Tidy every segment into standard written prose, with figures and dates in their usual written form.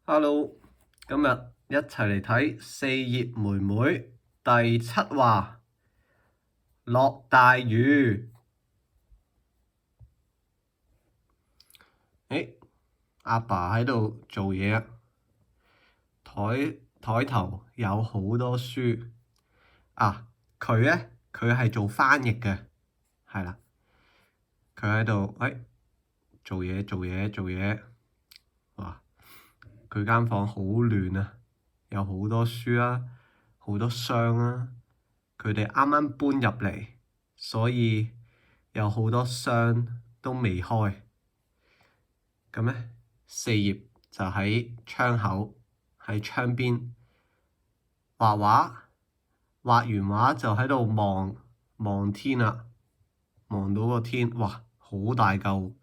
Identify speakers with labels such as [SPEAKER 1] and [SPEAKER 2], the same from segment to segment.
[SPEAKER 1] Hello，今日一齊嚟睇四葉妹妹第7話落大雨。阿爸喺度做嘢，台頭有好多書。佢呢，佢係做翻譯嘅，係啦。佢喺度做嘢。哇！佢間房好亂啊，有好多書啦，好多箱啦。佢哋啱啱搬入嚟，所以有好多箱都未開。咁呢，四葉就喺窗口，喺窗邊畫畫，畫完畫就喺度望天啦，望到個天，哇！好大嚿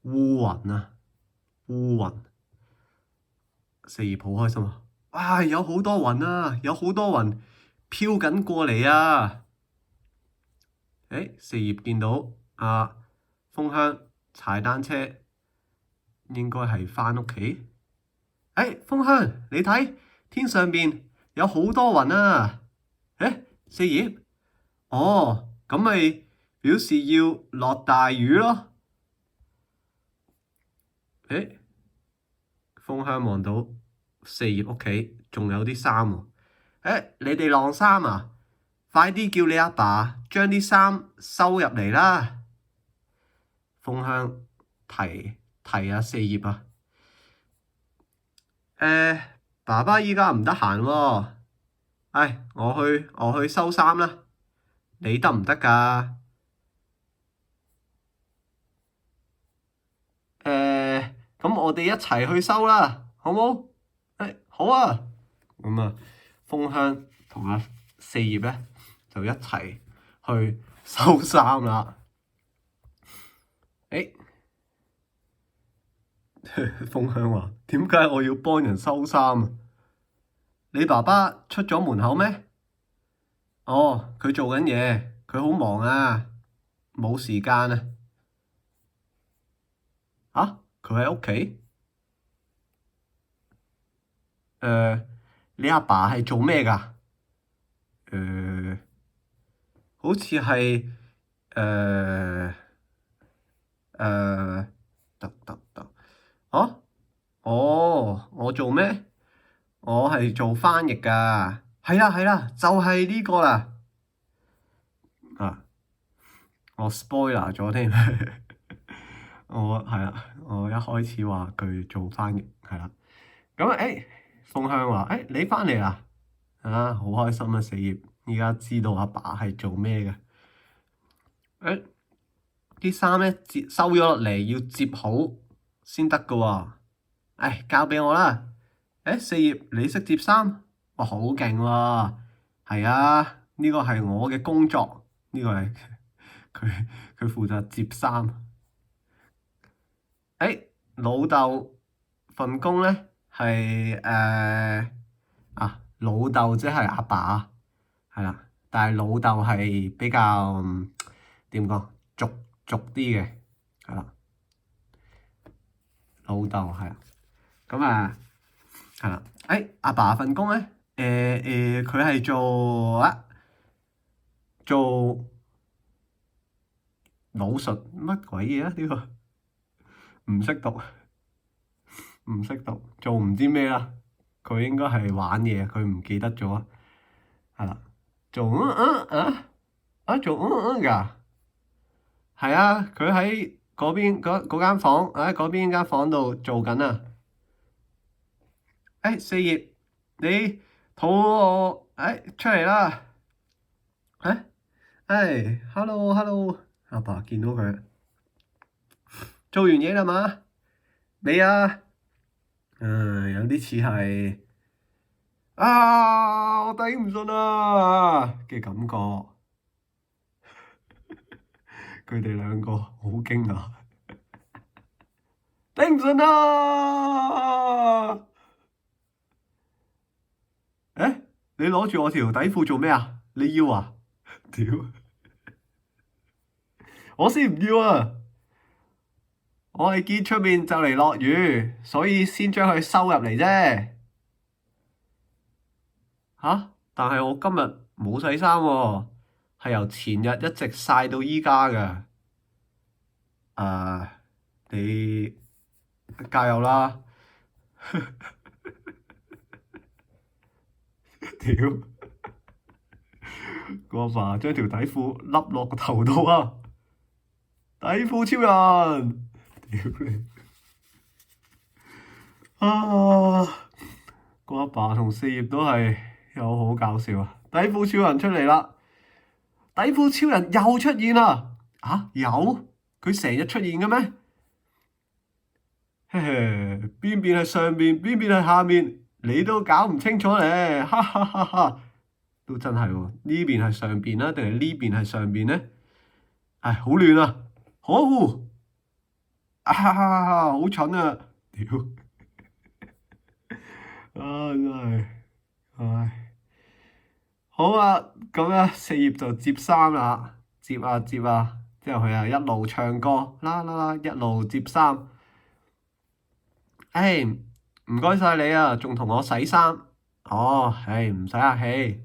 [SPEAKER 1] 烏雲啊，烏雲。四葉好開心啊！哇，有好多雲啊，有好多雲飄緊過嚟啊！四葉見到風香踩單車，應該係返屋企。風香，你睇天上邊有好多雲啊！四葉，哦，咁咪表示要落大雨咯。風香望到四葉屋企仲有啲衫喎。你哋晾衫啊？快啲叫你阿爸將啲衫收入嚟啦！風香提下四葉啊。爸爸依家唔得閒喎。我去收衫啦。你得唔得㗎？咁我哋一齊去收啦，好冇？好啊。咁啊，風香同阿四葉呢，就一齊去收衫啦。風香話：點解我要幫人收衫啊？你爸爸出咗門口咩？哦，佢做緊嘢，佢好忙啊，冇時間啊。佢喺屋企？你阿爸係做咩㗎？好似係哦，我做咩？我係做翻譯㗎。係啦，就係呢個啦。我 spoiler 咗添。我一開始話佢做翻譯，係啦。咁風香話：你翻嚟啦！好開心啊！四葉依家知道阿爸係做咩嘅。啲衫呢，收咗落嚟要摺好先得㗎喎。交俾我啦。四葉你識摺衫？哇，好勁喎！係啊，呢個係我嘅工作，呢個係佢負責摺衫。老豆份工呢係老豆即係阿爸，係啦，但係老豆係比較點講俗啲嘅，係啦，老豆係啦，咁係啦。阿爸份工呢，佢係做武術乜鬼嘢啊？呢個唔識讀，做唔知咩啦。佢應該係玩嘢，佢唔記得咗，係啦。做做㗎。係啊，佢喺嗰邊嗰間房，嗰邊間房度做緊啊。四葉，你肚餓？出嚟啦。hello，阿爸見到佢，做完嘢啦嘛？未啊？有啲似係我頂唔順啊嘅感覺。佢哋兩個好驚訝，頂唔順啊！你攞住我條底褲做咩啊？你要啊？屌！我先唔要啊！我係見出面就嚟落雨，所以先將佢收入嚟啫。吓？但係我今日冇洗衫喎，係由前日一直曬到依家㗎。啊，你加油啦！屌，個阿爸將條底褲笠落個頭度啊！底褲超人，屌你！啊，個阿爸同四葉都係有好搞笑啊！底褲超人出嚟啦！底褲超人又出現啦！啊，有？佢成日出現嘅咩？嘿嘿，邊邊係上邊，邊邊係下面，你都搞唔清楚咧！哈哈哈哈，都真係喎，呢邊係上邊啦，定係呢邊係上邊咧？唉，好亂啊！可惡！啊哈哈哈，好蠢啊！屌！啊，真係，唉，好啊，咁咧四葉就接衫啦，接啊接啊，之後佢啊一路唱歌，啦啦啦，一路接衫。唉，唔該晒你啊，仲同我洗衫。哦，唉，唔使客氣。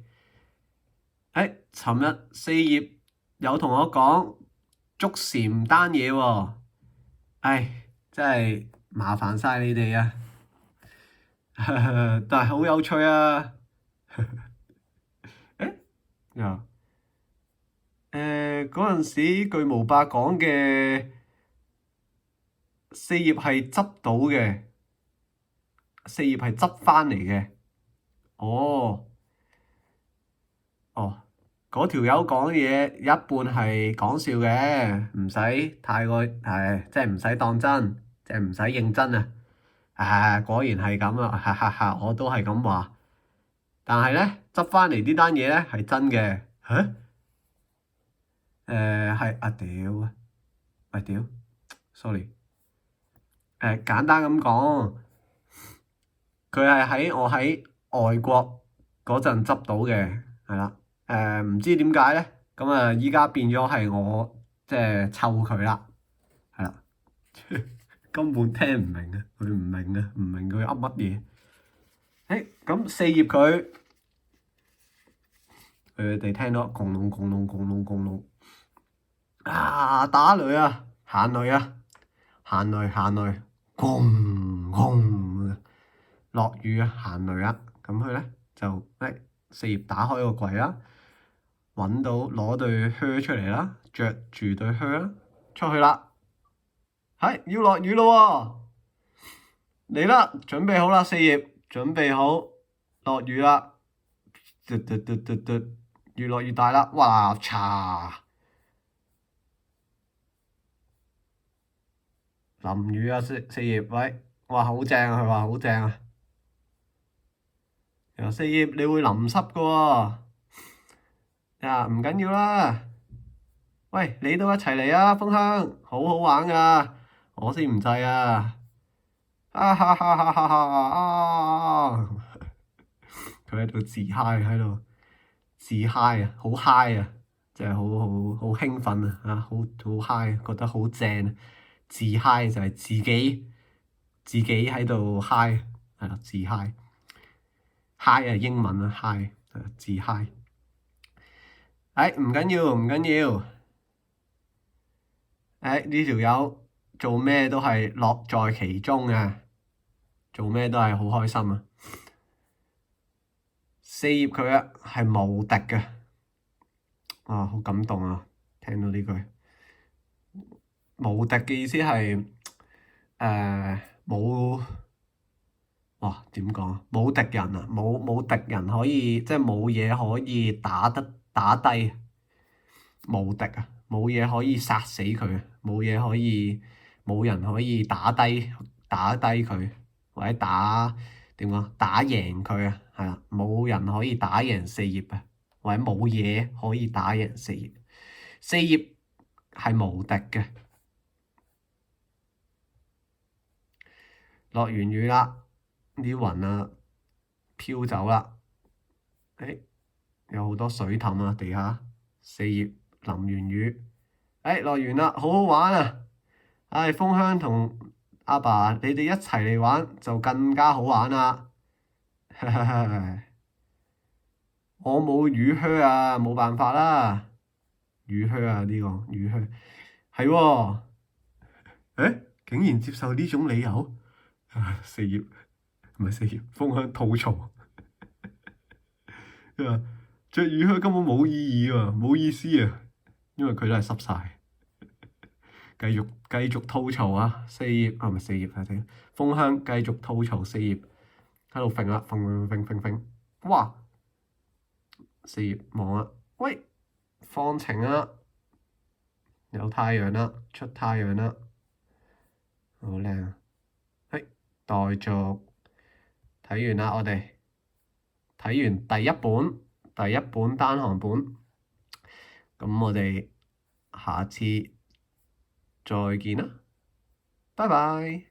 [SPEAKER 1] 誒，尋日四葉有同我講捉蟬單嘢喎，唉，真係麻煩晒你哋啊！但係好有趣啊！誒，啊，嗰陣時巨無霸講嘅四葉係執到嘅，四葉係執返嚟嘅。哦，哦，嗰條友講嘢一半係講笑嘅，唔使太過係，即係唔使當真，即係唔使認真啊！啊，果然係咁啊！哈哈哈，我都係咁話。但係咧，執翻嚟呢單嘢咧係真嘅。嚇？係啊屌啊！喂屌，sorry。簡單咁講，佢係喺我喺外國嗰陣執到嘅，係啦。唔知點解咧？咁啊，依家變咗係我即係湊佢啦，係啦。根本聽唔明啊！佢唔明啊，唔明佢噏乜嘢。咁四葉佢哋聽到轟隆轟隆轟隆轟隆啊！打雷啊，行雷啊，行雷行雷，轟轟落雨啊，行雷啊！咁佢咧就四葉打開個櫃啦，揾到攞對靴出嚟啦，着住對靴啦，出去啦。要落雨咯喎！嚟啦，準備好啦，四葉，準備好落雨啦！嘟嘟嘟嘟嘟，越落越大啦！哇嚓！淋雨啊，四葉，喂，哇，好正啊！佢話好正啊！四葉你會淋濕噶喎，唔緊要啦。喂，你都一齊嚟啊，風香，好好玩噶，我先唔制啊！啊哈哈哈哈啊！佢喺度自嗨，喺度自嗨啊，好嗨啊，真係好興奮啊！好嗨，覺得好正。自嗨就係自己喺度嗨，係啦，自嗨。嗨係英文啊，嗨自嗨。唔緊要唔緊要，呢條友做咩都係樂在其中啊，做咩都係好開心啊。四葉佢啊係無敵嘅，啊好感動啊！聽到呢句無敵嘅意思係冇，哇點講啊？冇敵人啊，冇敵人可以，即係冇嘢可以打低，無敵啊！冇嘢可以殺死佢，冇人可以打低佢，或者點講打贏佢啊？係啦，冇人可以打贏四葉啊，或者冇嘢可以打贏四葉。四葉係無敵嘅。落完雨啦，啲雲啊飄走啦，有好多水凼啊地下。四葉淋完雨，落完啦，好好玩啊！唉，風香同阿爸你哋一齊嚟玩就更加好玩啦。我冇乳靴啊，冇辦法啦。乳靴啊，呢個乳靴係喎。誒，竟然接受呢種理由？四葉唔係四葉，風香吐槽。佢話著乳靴根本冇意義喎，冇意思啊，因為佢都係濕晒。繼續吐槽啊！四葉啊，唔係四葉係點？風香繼續吐槽四葉喺度揈啦，揈，哇！四葉望啦，喂，放晴啦，有太陽啦，出太陽啦，好靚啊！誒，待續，睇完啦，我哋睇完第一本單行本，咁我哋下次再見啦，拜拜。